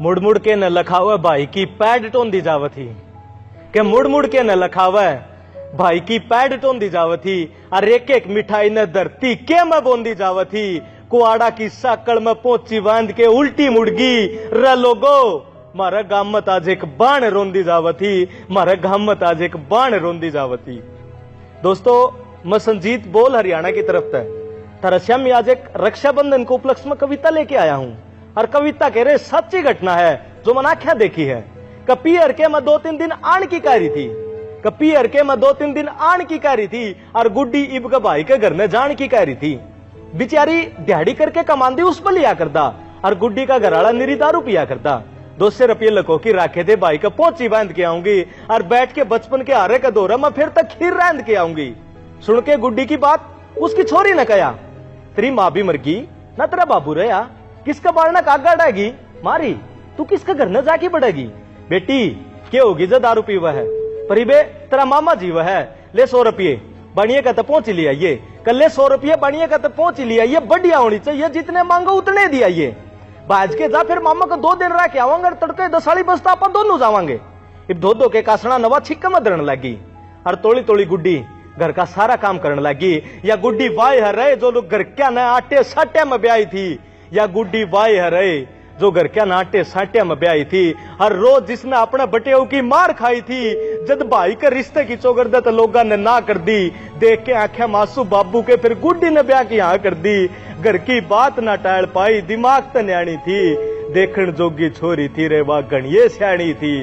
मुड़ मुड़ के न लखावे भाई की पैड टोंदी जावथी के मुड़ मुड़ के न लखावे भाई की पैड टोंदी जावथी और एक एक मिठाई न धरती के में बोंदी जावथी कुआड़ा की साकड़ में पोची बांध के उल्टी मुड़गी र लोगो मारा गाम मत आज एक बाण रोंदी जावथी मारा गाम मत आज एक बाण रोंदी जावथी। दोस्तों मैं संजीत बोल हरियाणा की तरफ से तरस्या में आज एक रक्षाबंधन को उपलक्ष्य में कविता लेके आया हूं और कविता कह रहे सच्ची घटना है जो मैंने आंखें देखी है। कपी हरके में 2-3 दिन आण की कारी थी कपी हरके में 2-3 दिन आण की कारी थी और गुड्डी इब के भाई के घर में जान की कारी थी। बिचारी दिहाड़ी करके कमांदी उस पर लिया करता और गुड्डी का घराड़ा निरी दारू पिया करता। 200 रुपये लको की राखे थे भाई का पोची बांध के आऊंगी और बैठ के बचपन के हारे का दौरा में फिर तक खीर रांध के आऊंगी। सुन के गुड्डी की बात उसकी छोरी ने कहा तेरी माँ भी मर गई ना तेरा बाबू रहा किसका बारना कागा डाएगी मारी तू किसका घर न जाके बढ़ेगी। बेटी क्या होगी जो दारू पीवा है परिबे तेरा मामा जी वह है ले 100 रुपये बनिए का तो पहुंच लिया ये कल ले 100 रुपये बनिए का तो पहुंच लिया ये बढ़िया होनी चाहिए जितने मांगो उतने दिया ये बाज के जा फिर मामा को 2 दिन रह के आवांगे तड़के 10 साड़ी बस्ता अपन दोनों जावांगे। इब धो के कासना नवा छिक्का में दरण लगी और तोड़ी तोड़ी गुड्डी घर का सारा काम करने लगी। या गुड्डी वाय हरे जो लोग घर क्या न आटे साटे में ब्याई थी या गुड्डी वाय हरे जो घर क्या नाटे साटिया में ब्याई थी हर रोज जिसने अपने बटेऊ की मार खाई थी जब भाई के रिश्ते की चौगरदा तो लोगों ने ना कर दी देख के आंखें मासू बाबू के फिर गुड्डी ने ब्याह की हाँ कर दी। घर की बात ना टाल पाई दिमाग तो न्याणी थी देखण जोगी छोरी थी रे वह गणिये स्याणी थी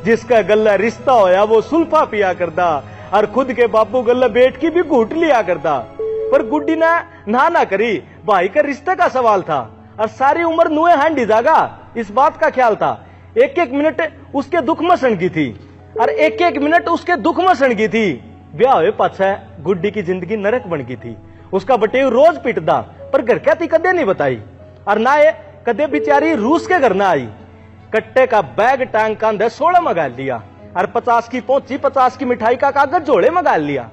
जिसका गला रिश्ता होया वो सुल्फा पिया करता और खुद के बापू गला बेट की भी घूट लिया करता। पर गुड्डी ने ना करी भाई का रिश्ते का सवाल था और सारी उम्र नुए हांडी जागा इस बात का ख्याल था। एक एक मिनट उसके दुख में सणगी थी और एक एक मिनट उसके दुख में सणगी थी। ब्याह हुए पाछे गुड्डी की जिंदगी नरक बन गई थी। उसका बटेऊ रोज पिटदा पर घर क्या थी कदे नहीं बताई और ना ये कदे बिचारी रूस के घर ना आई। कट्टे का बैग टांग कांधे 16 मंगा लिया और 50 की पहुंची 50 की मिठाई का कागज जोड़े मंगा लिया।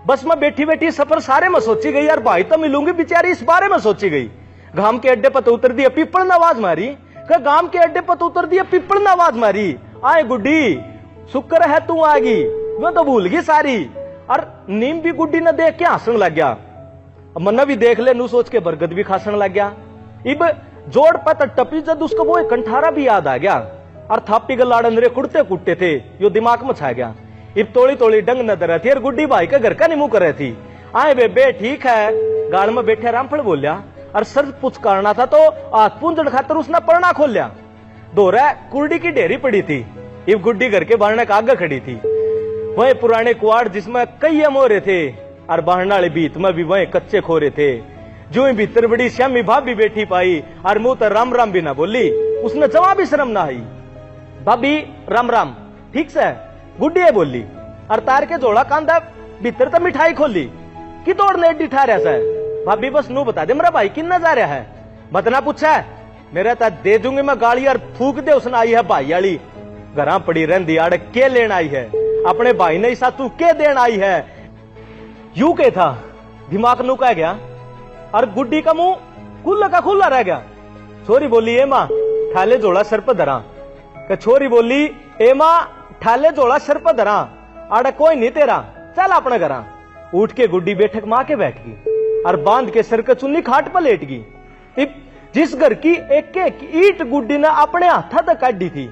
बस में बैठी बैठी सफर सारे में सोची गई यार भाई तो मिलूंगी बिचारी इस बारे में सोची गई। गांव के अड्डे पर उतर दिया पीपल ने आवाज मारी गांव के अड्डे पर उतर दिया पीपल ने आवाज मारी आए गुड्डी शुक्र है तू आ गई वो तो भूल गई सारी। और नीम भी गुड्डी ने देख के हंसने लग गया मन्ना भी देख ले नू सोच के बरगद भी खासन लग गया। इब जोड़ पर टपी जद उसको वो एक कंठारा भी याद आ गया और थापी गलाड़न रे कुड़ते कुटते थे यो दिमाग में छा गया। इब तोड़ी तोड़ी डंग न दर थी और गुड्डी भाई का घर का निमू कर रही थी। आए बेबे ठीक है गाल में बैठे रामफल बोलिया और सर पुछ करना था तो हाथ पूंजड़ खातर उसने पढ़ना खोल लिया। दोहरा कुर्डी की ढेरी पड़ी थी। इब गुड्डी घर के बारने का आगे खड़ी थी वह पुराने कुआड़ जिसमें कई मोरे थे और बाहरनाले बीत में भी वह कच्चे खोरे थे। जो ही भीतर बड़ी श्यामी भाभी बैठी पाई और मुंह तर राम राम भी ना बोली उसने जवाब भी शर्म ना आई। भाभी राम राम ठीक से गुड्डी बोली और तार के जोड़ा कांधा भीतर तो मिठाई खोली कि तोड़ने एडी ठहरा सा भाभी बस नू बता दे मेरा भाई किन्ना जा रहा है बतना पूछा मेरा ता दे दूंगी मैं गाली और फूक दे उसने आई है भाई वाली घर पड़ी रही आड़ के लेन आई है अपने भाई ने ऐसा तू के देन आई है यू के था दिमाग नू कह गया और गुड्डी का मुंह खुला का खुला रह गया। छोरी बोली ए मां ठाले जोड़ा सर पर धरा छोरी बोली ए मां ठाले जोड़ा सर पर धरा आड़ा कोई नहीं तेरा चल अपने घरा। उठ के गुड्डी बैठक मां के बैठ गई और बांध के सर का चुन्नी खाट पर लेट गई। जिस घर की एक एक ईट गुड्डी ने अपने हाथा तक काटी थी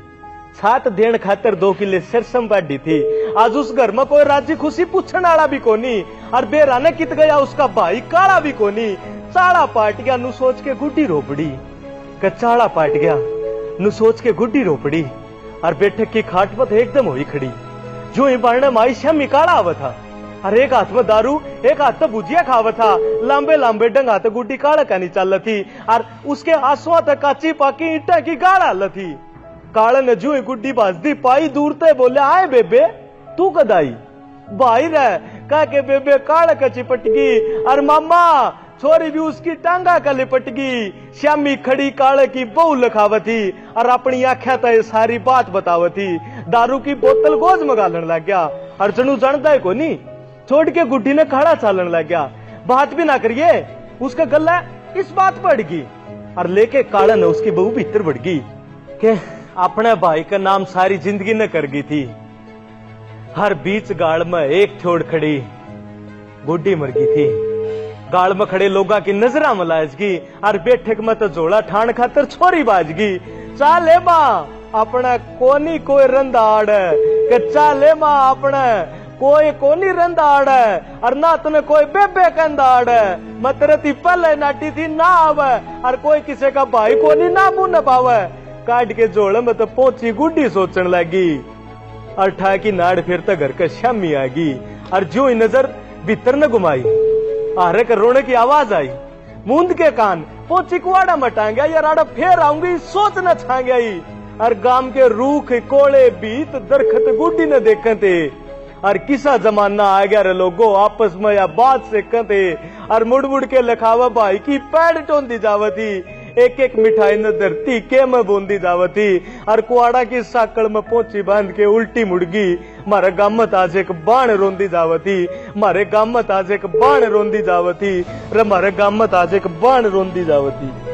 छात देन खातर 2 किले सरसम बाढ़ी थी। आज उस घर में कोई राजी खुशी पूछने वाला भी कोनी और बेराने कित गया उसका भाई काला भी कोनी। चाड़ा पाट गया नु सोच के गुड्डी रोपड़ी चाड़ा पाट गया नु सोच के गुड्डी रोपड़ी और बैठक की खाट पर एकदम हुई खड़ी। जो ही बारने माई श्यामी काला आवा था और एक हाथ में दारू एक हाथ तो भुजिया खावा था। लंबे लंबे डंगा तो गुड्डी काला का नहीं चल थी और उसके आंसुआ तक काची पाकी ईटा की गाड़ा हल थी। काले ने जो गुड्डी बाजदी पाई दूर ते बोले आए बेबे तू कदाई भाई रह कह के बेबे काले का चिपट गई और मामा छोरी भी उसकी टांगा का लिपट गई। श्यामी खड़ी काले की बहू लखावती और अपनी आख्या तो सारी बात बतावती। दारू की बोतल गोज मगालन लग गया और जनू जानता है को नहीं, छोड़ के गुड्डी ने खड़ा चालन लग गया। बात भी ना करिए, उसका गला इस बात पड़ गई और लेके काला ने उसकी बहू भीतर बढ़ गई के अपने भाई का नाम सारी जिंदगी न कर गई थी। हर बीच गाड़ में एक छोड़ खड़ी गुड्डी मर गई थी। गाड़ में खड़े लोगा की नजरा मलाजगी और बैठक में तो जोड़ा ठाण खातर छोरी बाजगी। चाले मां अपना कोनी कोई रंदाड़ के चाले मां अपने कोई कोनी रंदाड़ और ना तने कोई बेबे कंदाड़। मतरती पहले नाटी थी ना आवे और कोई किसी का भाई कोनी ना मुंह न पावे। काट के जोड़ में तो पहुंची गुड्डी सोचने लगी और ठा की नाड़ फिर तो घर का श्यामी आ गई और जो ही नजर भीतर न घुमाई आरे के रोने की आवाज आई। मूंद के कान पोची कुआड़ा मटांगे यार आड़ा फेर आऊंगी सोच न छांगे और गांव के रूख कोड़े बीत दरखत गुड्डी न देखे थे और किसा जमाना आ गया रे लोगो आपस में या बात से कहते और मुड़ मुड़ के लखावा भाई की पैड टोंदी जावती। एक एक मिठाई न धरती के में बोंदी जावती और कुआड़ा की साकड़ में पोची बांध के उल्टी मुड़गी। मारे गांव में ताज एक बाण रोंदी जावती, मारे गांव में ताज एक बाण रोंदी जावती रे मारे गांव में ताज एक बाण रोंदी जावती।